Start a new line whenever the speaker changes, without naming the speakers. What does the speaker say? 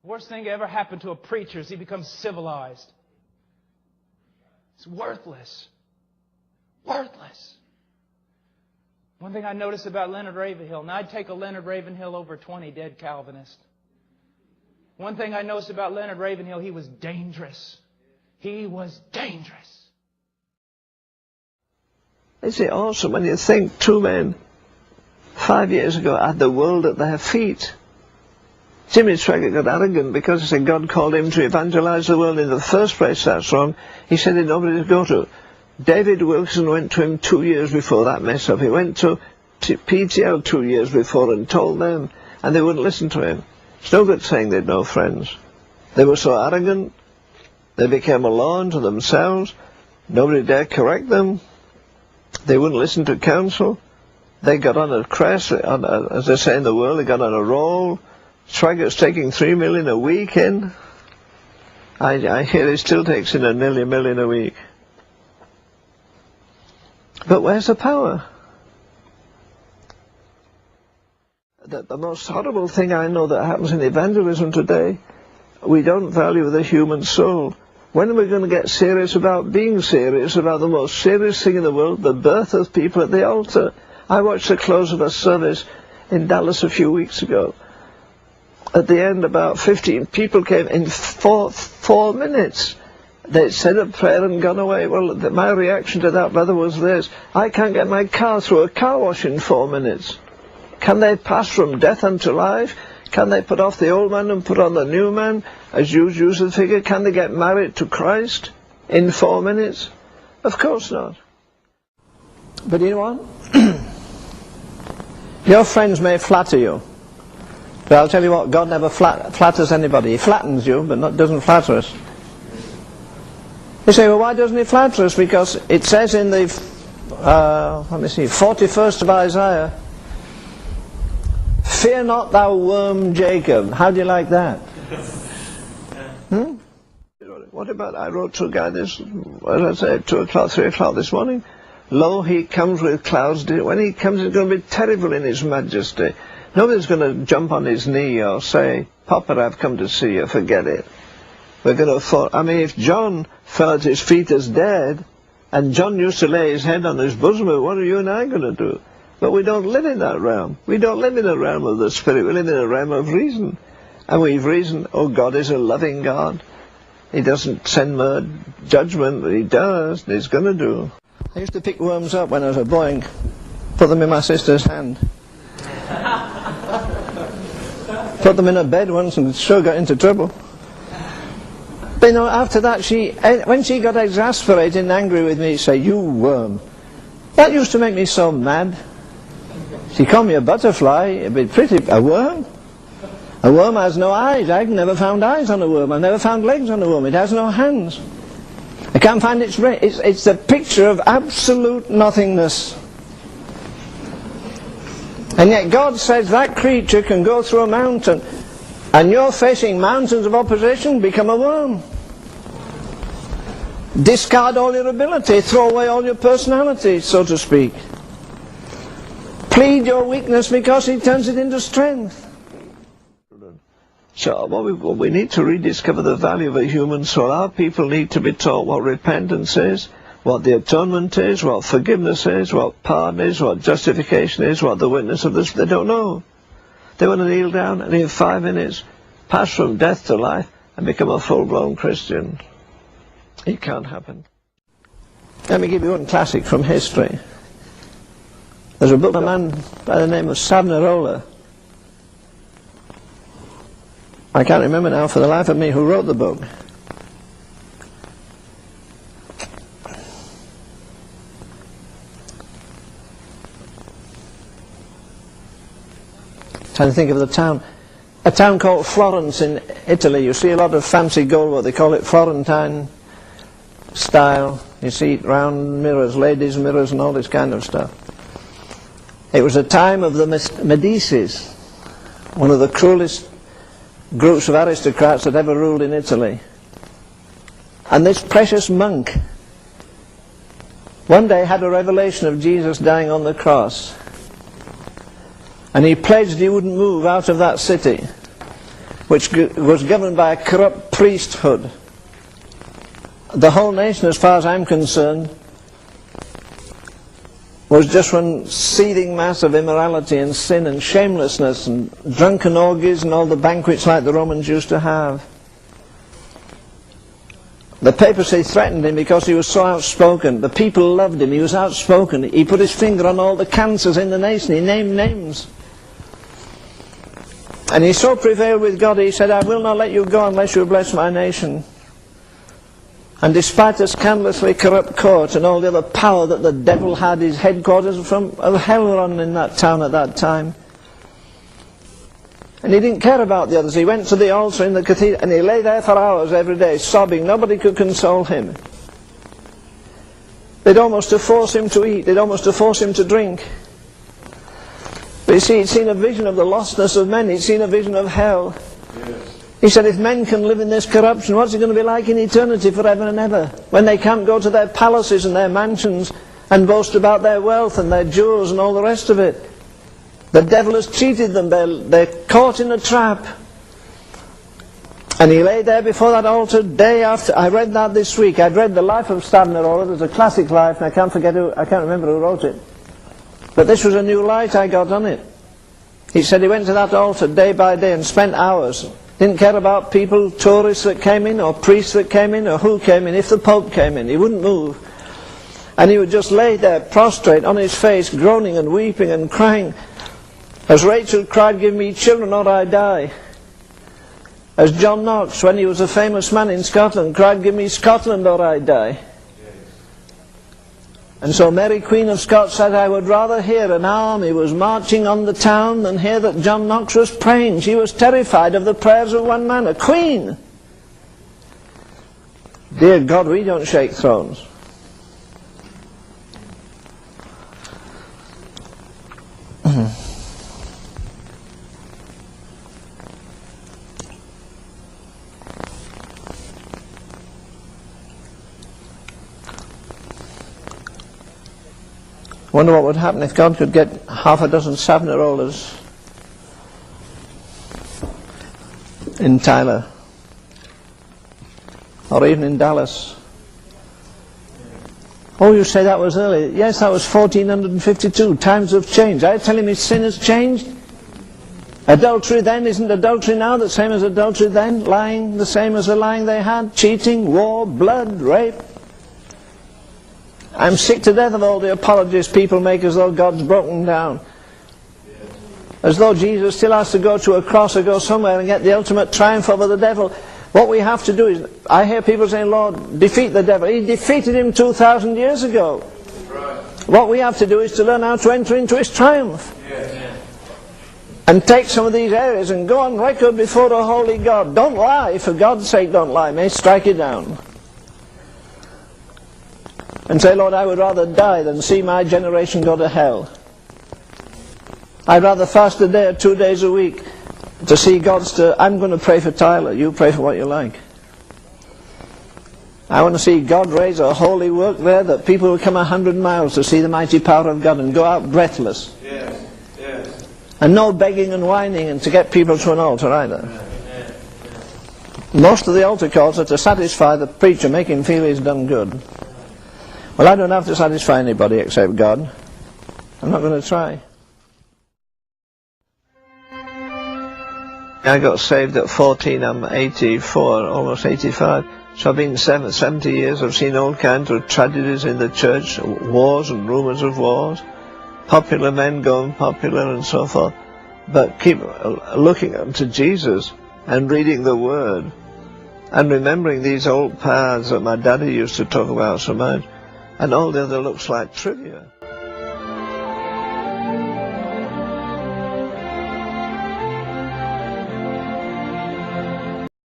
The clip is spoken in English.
Worst thing that ever happened to a preacher is he becomes civilized. It's worthless. Worthless. One thing I noticed about Leonard Ravenhill, and I'd take a Leonard Ravenhill over 20 dead Calvinists. One thing I noticed about Leonard Ravenhill, he was dangerous. He was dangerous.
Isn't it awesome when you think two men 5 years ago had the world at their feet? Jimmy Swaggart got arrogant because he said God called him to evangelize the world in the first place. That's wrong. He said he had nobody to go to. David Wilson went to him 2 years before that mess up. He went to PTL 2 years before and told them, and they wouldn't listen to him. It's no good saying they'd no friends. They were so arrogant, they became a law unto themselves. Nobody dared correct them. They wouldn't listen to counsel. They got on a crest, as they say in the world, they got on a roll. Swaggart's taking $3 million a week in. I hear he still takes in nearly $1 million a week. But where's the power? The most horrible thing I know that happens in evangelism today, we don't value the human soul. When are we going to get serious about being serious about the most serious thing in the world, the birth of people at the altar? I watched the close of a service in Dallas a few weeks ago. At the end, about 15 people came in 4 minutes. They'd said a prayer and gone away. Well, my reaction to that, brother, was this. I can't get my car through a car wash in 4 minutes. Can they pass from death unto life? Can they put off the old man and put on the new man, as you use the figure? Can they get married to Christ in 4 minutes? Of course not. But you know what? Your friends may flatter you. But I'll tell you what, God never flatters anybody. He flattens you, but doesn't flatter us. You say, well, why doesn't he flatter us? Because it says in the, 41st of Isaiah, fear not thou worm Jacob. How do you like that? What about, I wrote to a guy this, as I said, 2 o'clock, 3 o'clock this morning. Lo, he comes with clouds. When he comes, he's going to be terrible in his majesty. Nobody's going to jump on his knee or say, Papa, I've come to see you. Forget it. We're going to fall. I mean, if John fell at his feet as dead, and John used to lay his head on his bosom, what are you and I going to do? But we don't live in that realm. We don't live in a realm of the Spirit. We live in a realm of reason. And we've reasoned, oh, God is a loving God. He doesn't send judgment, but He does, and He's going to do. I used to pick worms up when I was a boy and put them in my sister's hand. Put them in her bed once and sure got into trouble. But you know, after that, when she got exasperated and angry with me, she'd say, you worm. That used to make me so mad. She called me a butterfly, a worm. A worm has no eyes. I've never found eyes on a worm. I've never found legs on a worm. It has no hands. I can't find its brain. It's the picture of absolute nothingness. And yet God says that creature can go through a mountain, and you're facing mountains of opposition, become a worm. Discard all your ability, throw away all your personality, so to speak. Plead your weakness because He turns it into strength. So what we need to rediscover the value of a human soul. Our people need to be taught what repentance is, what the atonement is, what forgiveness is, what pardon is, what justification is, what the witness of this. They don't know. They want to kneel down and in 5 minutes pass from death to life and become a full-blown Christian. It can't happen. Let me give you one classic from history. There's a book by a man by the name of Savonarola. I can't remember now for the life of me who wrote the book. Trying to think of the town. A town called Florence in Italy. You see a lot of fancy gold, what they call it, Florentine style. You see round mirrors, ladies' mirrors and all this kind of stuff. It was a time of the Medicis, one of the cruelest groups of aristocrats that ever ruled in Italy. And this precious monk one day had a revelation of Jesus dying on the cross. And he pledged he wouldn't move out of that city which was governed by a corrupt priesthood. The whole nation, as far as I'm concerned, was just one seething mass of immorality and sin and shamelessness and drunken orgies and all the banquets like the Romans used to have. The papacy threatened him because he was so outspoken. The people loved him. He was outspoken. He put his finger on all the cancers in the nation. He named names. And he so prevailed with God, he said, I will not let you go unless you bless my nation. And despite the scandalously corrupt court and all the other power that the devil had, his headquarters of hell were on in that town at that time. And he didn't care about the others. He went to the altar in the cathedral and he lay there for hours every day, sobbing. Nobody could console him. They'd almost have forced him to eat. They'd almost have forced him to drink. But you see, he'd seen a vision of the lostness of men. He'd seen a vision of hell. Yes. He said, if men can live in this corruption, what's it going to be like in eternity forever and ever? When they can't go to their palaces and their mansions and boast about their wealth and their jewels and all the rest of it. The devil has cheated them. They're caught in a trap. And he lay there before that altar day after. I read that this week. I'd read the life of Savonarola. There's a classic life, and I can't remember who wrote it. But this was a new light I got on it. He said he went to that altar day by day and spent hours. Didn't care about people, tourists that came in, or priests that came in, or who came in. If the Pope came in, he wouldn't move. And he would just lay there prostrate on his face, groaning and weeping and crying. As Rachel cried, give me children or I die. As John Knox, when he was a famous man in Scotland, cried, give me Scotland or I die. And so Mary Queen of Scots said, I would rather hear an army was marching on the town than hear that John Knox was praying. She was terrified of the prayers of one man, a queen. Dear God, we don't shake thrones. Wonder what would happen if God could get half a dozen Savonarolas in Tyler, or even in Dallas. Oh, you say that was early. Yes, that was 1452. Times have changed. Are you telling me sin has changed? Adultery then isn't adultery now the same as adultery then? Lying the same as the lying they had? Cheating, war, blood, rape? I'm sick to death of all the apologies people make as though God's broken down. As though Jesus still has to go to a cross or go somewhere and get the ultimate triumph over the devil. What we have to do is, I hear people saying, Lord, defeat the devil. He defeated him 2,000 years ago. Right. What we have to do is to learn how to enter into his triumph. Yes. And take some of these areas and go on record before the holy God. Don't lie, for God's sake don't lie. May strike you down. And say, Lord, I would rather die than see my generation go to hell. I'd rather fast a day or 2 days a week to see God's I'm going to pray for Tyler, you pray for what you like. I want to see God raise a holy work there that people will come 100 miles to see the mighty power of God and go out breathless. Yes. Yes. And no begging and whining and to get people to an altar either. Yes. Most of the altar calls are to satisfy the preacher, make him feel he's done good. Well, I don't have to satisfy anybody except God. I'm not going to try. I got saved at 14. I'm 84, almost 85. So I've been 70 years. I've seen all kinds of tragedies in the church, wars and rumours of wars, popular men going popular and so forth. But keep looking unto Jesus and reading the Word and remembering these old paths that my daddy used to talk about so much. And all the other looks like trivia.